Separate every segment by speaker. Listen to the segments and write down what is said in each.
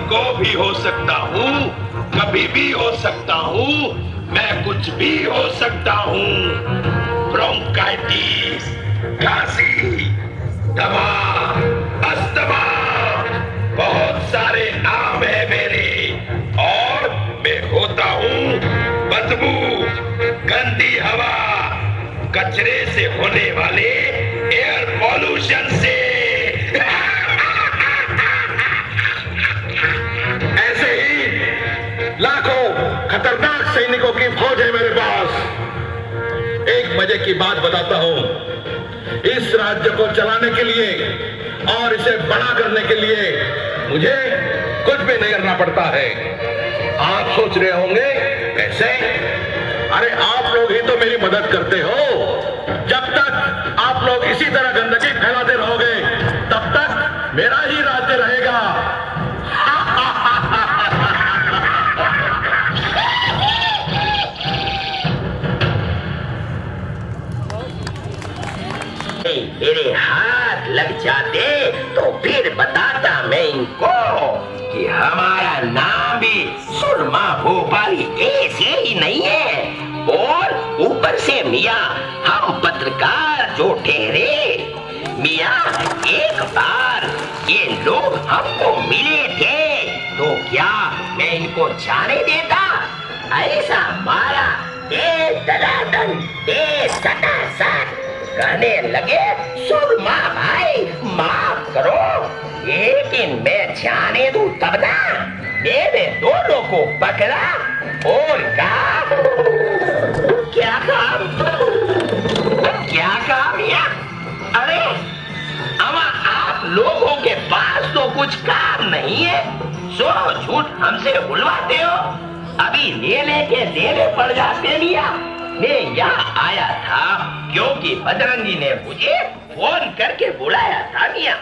Speaker 1: को भी हो सकता हूँ, कभी भी हो सकता हूँ, मैं कुछ भी हो सकता हूँ। ब्रोंकाइटिस, खांसी, दमा, अस्थमा, बहुत सारे नाम है मेरे। और मैं होता हूँ बदबू, गंदी हवा, कचरे से होने वाले एयर पॉल्यूशन से।
Speaker 2: ऐसे ही लाखों खतरनाक सैनिकों की फौज है मेरे पास। एक मजे की बात बताता हूं, इस राज्य को चलाने के लिए और इसे बड़ा करने के लिए मुझे कुछ भी नहीं करना पड़ता है। आप सोच रहे होंगे कैसे? अरे आप लोग ही तो मेरी मदद करते हो। जब तक आप लोग इसी तरह गंदगी फैलाते रहोगे तब तक मेरा ही राज्य रहेगा।
Speaker 3: मेरे हाथ लग जाते तो फिर बताता मैं इनको कि हमारा नाम भी सुरमा भोपाली ऐसे ही नहीं है। और ऊपर से मियाँ हम पत्रकार जो ठहरे, मियाँ एक बार ये लोग हमको मिले थे तो क्या मैं इनको जाने देता? ऐसा मारा दे दलादन दे सटासट कहने लगे, सुरमा भाई माफ करो, लेकिन मैं जाने दूं तब ना। मैंने दोनों को पकड़ा और कहा, क्या काम या? अरे अमा आप लोगों के पास तो कुछ काम नहीं है, सो झूठ हमसे बुलवाते हो। अभी लेने के देने पड़ जाते मियां। मैं यहाँ आया था क्योंकि बजरंगी ने मुझे फोन करके बुलाया था मियां।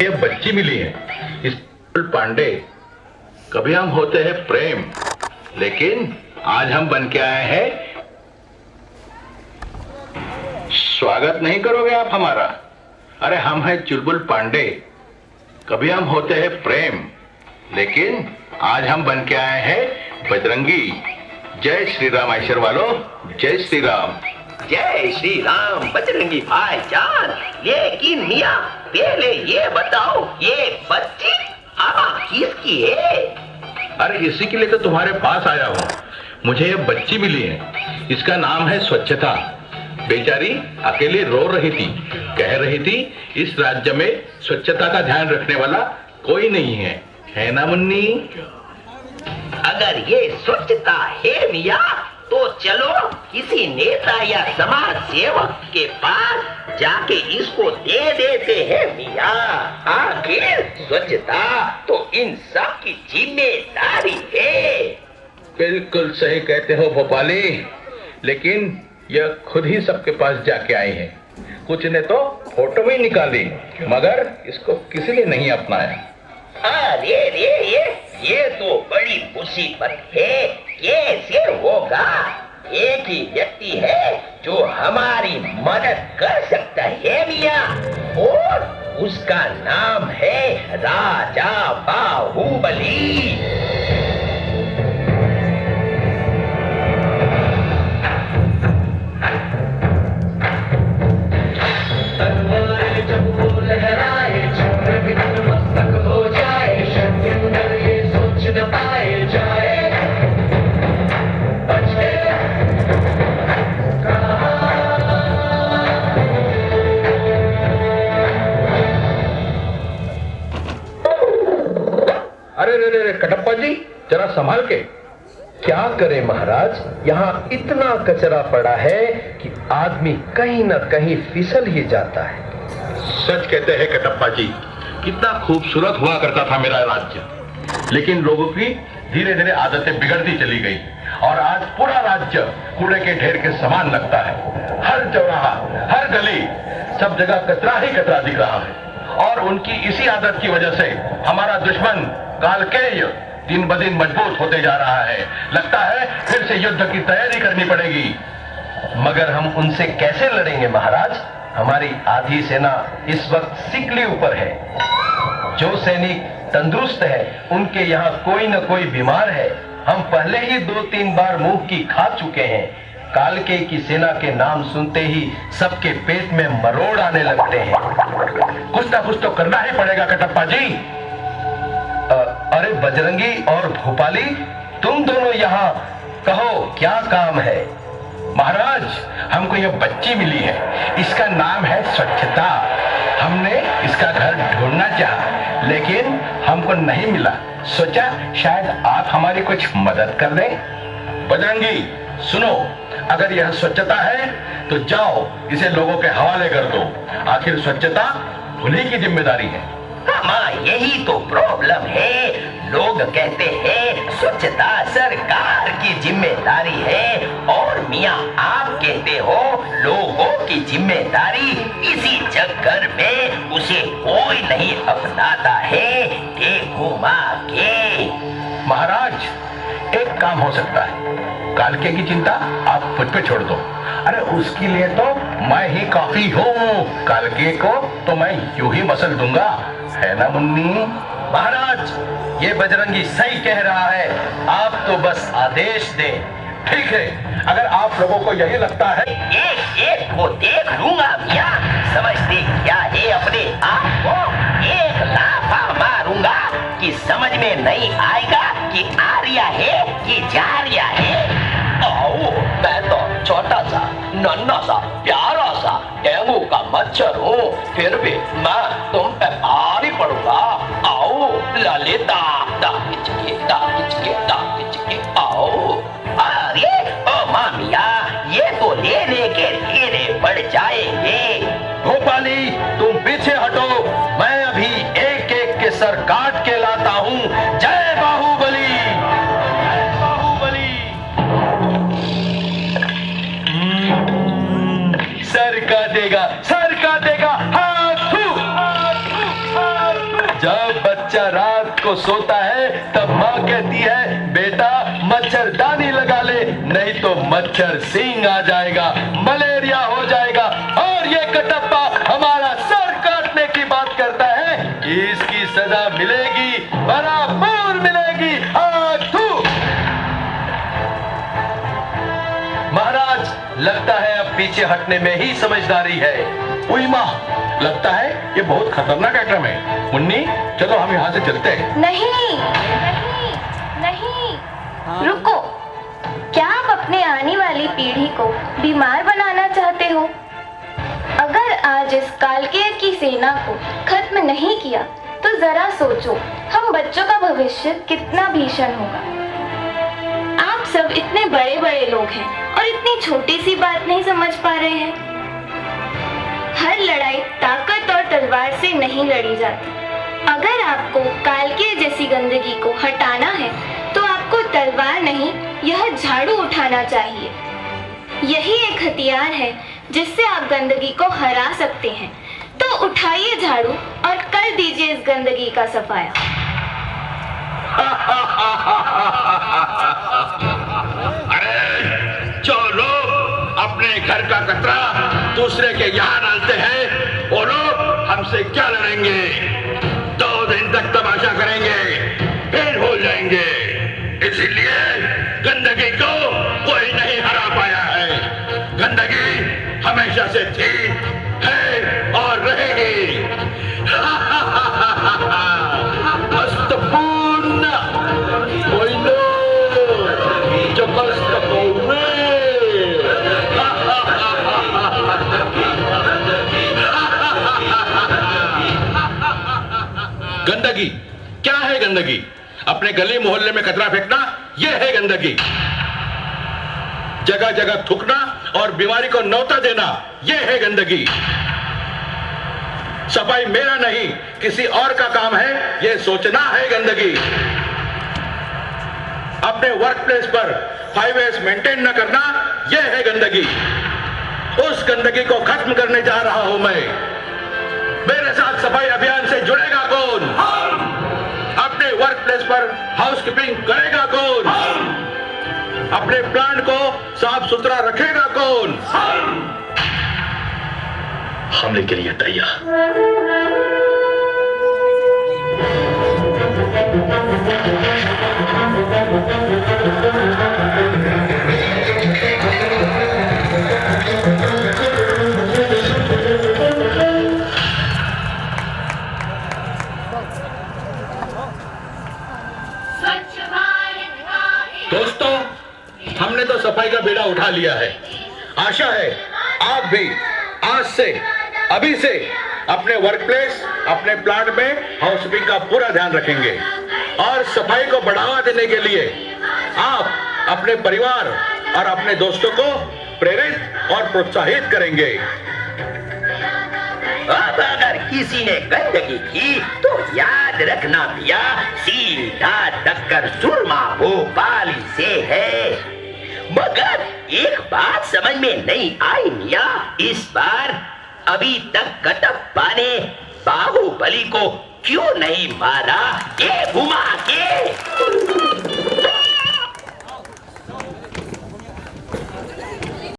Speaker 2: ये बच्ची मिली है इस पांडे। कभी हम होते हैं प्रेम, लेकिन आज हम बन के आए हैं। स्वागत नहीं करोगे आप हमारा? अरे हम हैं चुलबुल पांडे। कभी हम होते हैं प्रेम, लेकिन आज हम बन के आए हैं बजरंगी। जय श्री राम ऐश्वर वालों, जय श्री राम।
Speaker 3: जय श्री राम बजरंगी भाईजान। लेकिन मियां पहले ये बताओ, ये बच्ची किसकी है?
Speaker 2: अरे इसी के लिए तो तुम्हारे पास आया हूँ। मुझे ये बच्ची मिली है, इसका नाम है स्वच्छता। बेचारी अकेली रो रही थी, कह रही थी इस राज्य में स्वच्छता का ध्यान रखने वाला कोई नहीं है ना मुन्नी?
Speaker 3: अगर ये स्वच्छता है मियां तो चलो किसी नेता या समाज सेवक के पास जाके इसको दे देते हैं मियां। आखिर स्वच्छता तो इन सब की जिम्मेदारी है।
Speaker 2: बिल्कुल सही कहते हो भोपाली, लेकिन यह खुद ही सबके पास जाके आई है। कुछ ने तो फोटो भी निकाली, मगर इसको किसी ने नहीं अपनाया।
Speaker 3: अरे ये तो बड़ी मुसीबत है। कैसे होगा? एक ही व्यक्ति है जो हमारी मदद कर सकता है मियां, और उसका नाम है राजा बाहुबली।
Speaker 2: अरे कटप्पा जी, जरा संभाल के। क्या करे महाराज, यहाँ इतना कचरा पड़ा है कि आदमी कहीं न कहीं फिसल ही जाता है। सच कहते हैं कटप्पा जी, कितना खूबसूरत हुआ करता था मेरा राज्य, लेकिन लोगों की धीरे धीरे आदतें बिगड़ती चली गई और आज पूरा राज्य कूड़े के ढेर के समान लगता है। हर चौराहा, हर गली, सब जगह कचरा ही कचरा दिख रहा है। और उनकी इसी आदत की वजह से हमारा दुश्मन कालकेय दिन ब दिन मजबूत होते जा रहा है। लगता है फिर से युद्ध की तैयारी करनी पड़ेगी।
Speaker 4: मगर हम उनसे कैसे लड़ेंगे महाराज? हमारी आधी सेना इस वक्त सिकली ऊपर है। जो सैनिक तंदुरुस्त है उनके यहाँ कोई न कोई बीमार है। हम पहले ही 2-3 बार मुंह की खा चुके हैं। कालके की सेना के नाम सुनते ही सबके पेट में मरोड़ आने लगते हैं।
Speaker 2: कुछ ना कुछ तो करना ही पड़ेगा कटप्पा जी।
Speaker 4: अरे बजरंगी और भोपाली, तुम दोनों यहाँ कहो क्या काम है?
Speaker 2: महाराज, हमको यह बच्ची मिली है, इसका नाम है स्वच्छता। हमने इसका घर ढूंढना चाहा लेकिन हमको नहीं मिला। सोचा शायद आप हमारी कुछ मदद कर दें। बजरंगी सुनो, अगर यह स्वच्छता है तो जाओ इसे लोगों के हवाले कर दो। आखिर स्वच्छता उन्हीं की जिम्मेदारी है।
Speaker 3: मामा, यही तो प्रॉब्लम है। लोग कहते हैं स्वच्छता सरकार की जिम्मेदारी है और मियाँ आप कहते हो लोगों की जिम्मेदारी। इसी चक्कर में उसे कोई नहीं अपनाता है घुमा के।
Speaker 2: महाराज, एक काम हो सकता है। कालके की चिंता आप खुद पे छोड़ दो। अरे उसके लिए तो मैं ही काफी हूँ। कालके को तो मैं यूं ही मसल दूंगा, है ना मुन्नी?
Speaker 4: महाराज, ये बजरंगी सही कह रहा है। आप तो बस आदेश दें।
Speaker 2: ठीक है, अगर आप लोगों को यही लगता है।
Speaker 3: एक एक को देख लूंगा मियाँ। समझते क्या है अपने आप को? एक लाफा मारूंगा कि समझ में नहीं आएगा कि आर्या है कि जारिया है। आओ, मैं तो छोटा सा नन्हा सा प्यारा सा डेंगू का मच्छर हूँ, फिर भी मैं तुम पे भारी पड़ूंगा। आओ ललिता, आओ। अरे ओ मामिया, ये तो लेने के ढेरे पड़ जाएंगे।
Speaker 4: भोपाली, तुम पीछे हटो। मैं अभी एक एक के सर काट के लाता हूँ। जय बाहुबली, जय बाहुबली। सर काटेगा, सर काटेगा। हाथू, हाथू, हाथू। जब बच्चा रात को सोता है तब माँ कहती है बेटा मच्छरदानी लगा ले, नहीं तो मच्छर सिंह आ जाएगा, मलेरिया हो जाएगा। और ये कटप्पा हमारा सर काटने की बात करता है। इसकी सजा मिलेगी, बराबर मिलेगी। हाथू। महाराज, लगता है अब पीछे हटने में ही समझदारी है।
Speaker 2: उई माँ, लगता है ये बहुत खतरनाक आइटम है। मुन्नी, चलो हम यहाँ से चलते हैं।
Speaker 5: नहीं नहीं नहीं, रुको। क्या आप अपने आने वाली पीढ़ी को बीमार बनाना चाहते हो? अगर आज इस कालकेय की सेना को खत्म नहीं किया तो जरा सोचो हम बच्चों का भविष्य कितना भीषण होगा। आप सब इतने बड़े बड़े लोग हैं और इतनी छोटी सी बात नहीं समझ पा रहे हैं। हर लड़ाई ताकत और तलवार से नहीं लड़ी जाती। अगर आपको कालके जैसी गंदगी को हटाना है तो आपको तलवार नहीं, यह झाड़ू उठाना चाहिए। यही एक हथियार है जिससे आप गंदगी को हरा सकते हैं। तो उठाइए झाड़ू और कर दीजिए इस गंदगी का सफाया।
Speaker 1: अरे जो लोग अपने घर का कचरा दूसरे के यहाँ डालते हैं वो लोग हमसे क्या लड़ेंगे? 2 दिन तक तमाशा करेंगे, फिर भूल जाएंगे। इसीलिए गंदगी को कोई नहीं हरा पाया है। गंदगी हमेशा से थी, है और रहेगी। मस्तपूर्ण कोई जो कष्ट
Speaker 2: गंदगी क्या है? गंदगी अपने गली मोहल्ले में कचरा फेंकना, यह है गंदगी। जगह जगह थूकना और बीमारी को न्योता देना, यह है गंदगी। सफाई मेरा नहीं किसी और का काम है, यह सोचना है गंदगी। अपने वर्क प्लेस पर 5S मेंटेन न करना, यह है गंदगी। उस गंदगी को खत्म करने जा रहा हूं मैं। मेरे साथ सफाई अभियान से जुड़ेगा कौन?
Speaker 1: अपने वर्क प्लेस पर हाउसकीपिंग करेगा कौन? अपने प्लांट को साफ सुथरा रखेगा कौन?
Speaker 2: हमले के लिए तैयार।
Speaker 1: दोस्तों, हमने तो सफाई का बीड़ा उठा लिया है। आशा है आप भी आज से, अभी से अपने वर्क प्लेस, अपने प्लांट में हाउसकीपिंग का पूरा ध्यान रखेंगे और सफाई को बढ़ावा देने के लिए आप अपने परिवार और अपने दोस्तों को प्रेरित और प्रोत्साहित करेंगे।
Speaker 3: अब अगर किसी ने गंदगी की तो याद रखना भैया, सीधा टक्कर सुरमा भोपाली से है। मगर एक बात समझ में नहीं आई मिया, इस बार अभी तक कटप्पा ने बाहुबली को क्यों नहीं मारा ये घुमा के?